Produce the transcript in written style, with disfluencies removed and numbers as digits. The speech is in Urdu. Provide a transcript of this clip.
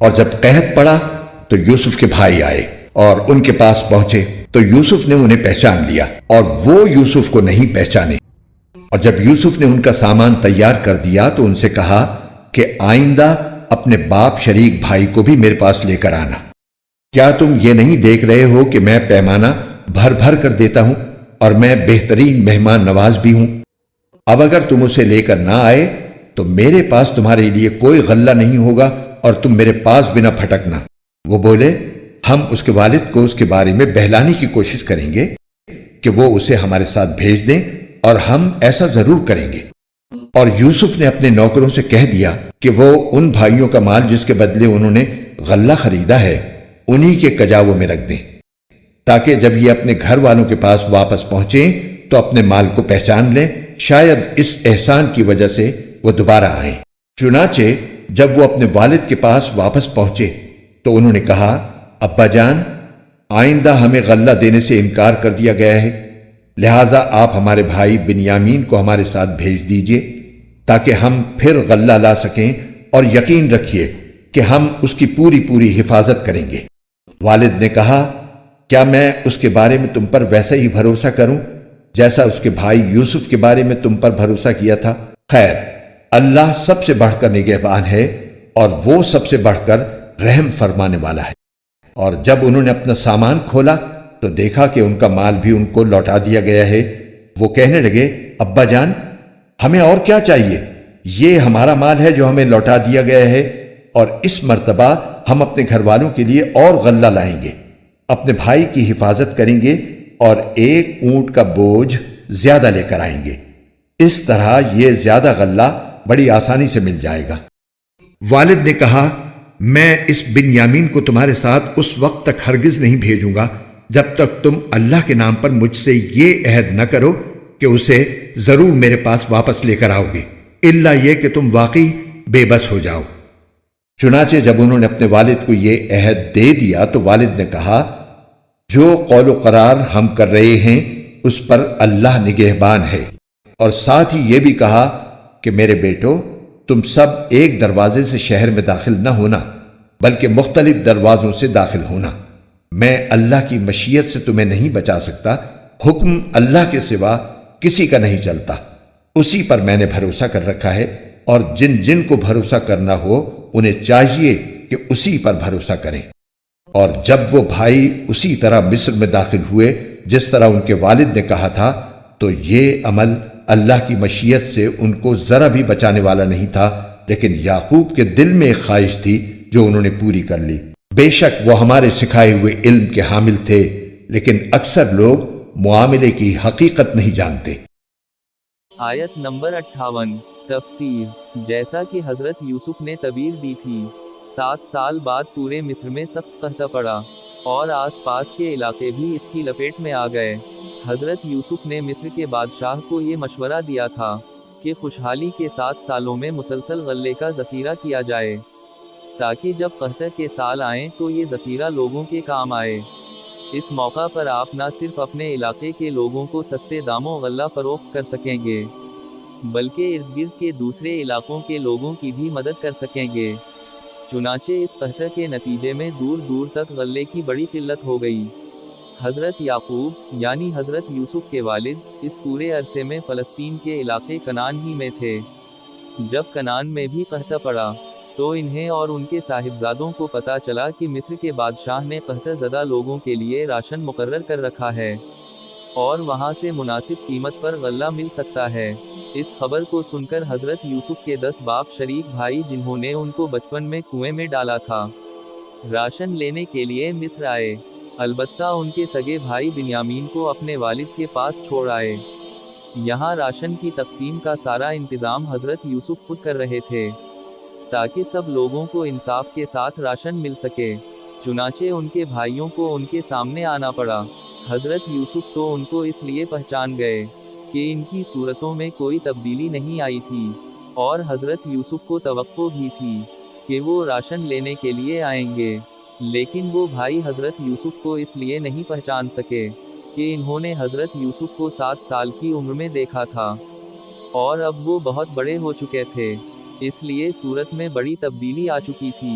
اور جب قحط پڑا تو یوسف کے بھائی آئے اور ان کے پاس پہنچے تو یوسف نے انہیں پہچان لیا اور وہ یوسف کو نہیں پہچانے۔ اور جب یوسف نے ان کا سامان تیار کر دیا تو ان سے کہا کہ آئندہ اپنے باپ شریک بھائی کو بھی میرے پاس لے کر آنا۔ کیا تم یہ نہیں دیکھ رہے ہو کہ میں پیمانہ بھر بھر کر دیتا ہوں اور میں بہترین مہمان نواز بھی ہوں؟ اب اگر تم اسے لے کر نہ آئے تو میرے پاس تمہارے لیے کوئی غلہ نہیں ہوگا اور تم میرے پاس بنا پھٹکنا۔ وہ بولے ہم اس کے والد کو اس کے بارے میں بہلانے کی کوشش کریں گے کہ وہ اسے ہمارے ساتھ بھیج دیں، اور ہم ایسا ضرور کریں گے۔ اور یوسف نے اپنے نوکروں سے کہہ دیا کہ وہ ان بھائیوں کا مال جس کے بدلے انہوں نے غلہ خریدا ہے انہی کے کجاووں میں رکھ دیں، تاکہ جب یہ اپنے گھر والوں کے پاس واپس پہنچیں تو اپنے مال کو پہچان لیں، شاید اس احسان کی وجہ سے وہ دوبارہ آئیں۔ چنانچہ جب وہ اپنے والد کے پاس واپس پہنچے تو انہوں نے کہا ابا جان، آئندہ ہمیں غلہ دینے سے انکار کر دیا گیا ہے، لہٰذا آپ ہمارے بھائی بنیامین کو ہمارے ساتھ بھیج دیجئے تاکہ ہم پھر غلہ لا سکیں، اور یقین رکھیے کہ ہم اس کی پوری حفاظت کریں گے۔ والد نے کہا کیا میں اس کے بارے میں تم پر ویسا ہی بھروسہ کروں جیسا اس کے بھائی یوسف کے بارے میں تم پر بھروسہ کیا تھا؟ خیر، اللہ سب سے بڑھ کر نگہبان ہے اور وہ سب سے بڑھ کر رحم فرمانے والا ہے۔ اور جب انہوں نے اپنا سامان کھولا تو دیکھا کہ ان کا مال بھی ان کو لوٹا دیا گیا ہے۔ وہ کہنے لگے ابا جان، ہمیں اور کیا چاہیے؟ یہ ہمارا مال ہے جو ہمیں لوٹا دیا گیا ہے، اور اس مرتبہ ہم اپنے گھر والوں کے لیے اور غلہ لائیں گے، اپنے بھائی کی حفاظت کریں گے اور ایک اونٹ کا بوجھ زیادہ لے کر آئیں گے۔ اس طرح یہ زیادہ غلہ بڑی آسانی سے مل جائے گا۔ والد نے کہا میں اس بنیامین کو تمہارے ساتھ اس وقت تک ہرگز نہیں بھیجوں گا جب تک تم اللہ کے نام پر مجھ سے یہ عہد نہ کرو کہ اسے ضرور میرے پاس واپس لے کر آؤ گے، الا یہ کہ تم واقعی بے بس ہو جاؤ۔ چنانچہ جب انہوں نے اپنے والد کو یہ عہد دے دیا تو والد نے کہا جو قول و قرار ہم کر رہے ہیں اس پر اللہ نگہبان ہے، اور ساتھ ہی یہ بھی کہا کہ میرے بیٹو، تم سب ایک دروازے سے شہر میں داخل نہ ہونا بلکہ مختلف دروازوں سے داخل ہونا۔ میں اللہ کی مشیت سے تمہیں نہیں بچا سکتا، حکم اللہ کے سوا کسی کا نہیں چلتا، اسی پر میں نے بھروسہ کر رکھا ہے، اور جن جن کو بھروسہ کرنا ہو انہیں چاہیے کہ اسی پر بھروسہ کریں۔ اور جب وہ بھائی اسی طرح مصر میں داخل ہوئے جس طرح ان کے والد نے کہا تھا، تو یہ عمل اللہ کی مشیت سے ان کو ذرا بھی بچانے والا نہیں تھا، لیکن یعقوب کے دل میں ایک خواہش تھی جو انہوں نے پوری کر لی۔ بے شک وہ ہمارے سکھائے ہوئے علم کے حامل تھے، لیکن اکثر لوگ معاملے کی حقیقت نہیں جانتے۔ آیت نمبر 58 تفسیر۔ جیسا کہ حضرت یوسف نے تعبیر دی تھی، 7 سال بعد پورے مصر میں سخت قحط پڑا اور آس پاس کے علاقے بھی اس کی لپیٹ میں آ گئے۔ حضرت یوسف نے مصر کے بادشاہ کو یہ مشورہ دیا تھا کہ خوشحالی کے 7 سالوں میں مسلسل غلے کا ذخیرہ کیا جائے، تاکہ جب قحط کے سال آئیں تو یہ ذخیرہ لوگوں کے کام آئے۔ اس موقع پر آپ نہ صرف اپنے علاقے کے لوگوں کو سستے داموں غلہ فروخت کر سکیں گے، بلکہ ارد گرد کے دوسرے علاقوں کے لوگوں کی بھی مدد کر سکیں گے۔ چنانچہ اس قحط کے نتیجے میں دور دور تک غلے کی بڑی قلت ہو گئی۔ حضرت یعقوب یعنی حضرت یوسف کے والد اس پورے عرصے میں فلسطین کے علاقے کنعان ہی میں تھے۔ جب کنعان میں بھی قحط پڑا تو انہیں اور ان کے صاحبزادوں کو پتہ چلا کہ مصر کے بادشاہ نے قحط زدہ لوگوں کے لیے راشن مقرر کر رکھا ہے اور وہاں سے مناسب قیمت پر غلہ مل سکتا ہے۔ اس خبر کو سن کر حضرت یوسف کے 10 باپ شریک بھائی جنہوں نے ان کو بچپن میں کنویں میں ڈالا تھا، راشن لینے کے لیے مصر آئے، البتہ ان کے سگے بھائی بنیامین کو اپنے والد کے پاس چھوڑ آئے۔ یہاں راشن کی تقسیم کا سارا انتظام حضرت یوسف خود کر رہے تھے تاکہ سب لوگوں کو انصاف کے ساتھ راشن مل سکے۔ چنانچہ ان کے بھائیوں کو ان کے سامنے آنا پڑا۔ حضرت یوسف تو ان کو اس لیے پہچان گئے کہ ان کی صورتوں میں کوئی تبدیلی نہیں آئی تھی، اور حضرت یوسف کو توقع بھی تھی کہ وہ راشن لینے کے لیے آئیں گے، لیکن وہ بھائی حضرت یوسف کو اس لیے نہیں پہچان سکے کہ انہوں نے حضرت یوسف کو 7 سال کی عمر میں دیکھا تھا اور اب وہ بہت بڑے ہو چکے تھے، اس لیے صورت میں بڑی تبدیلی آ چکی تھی۔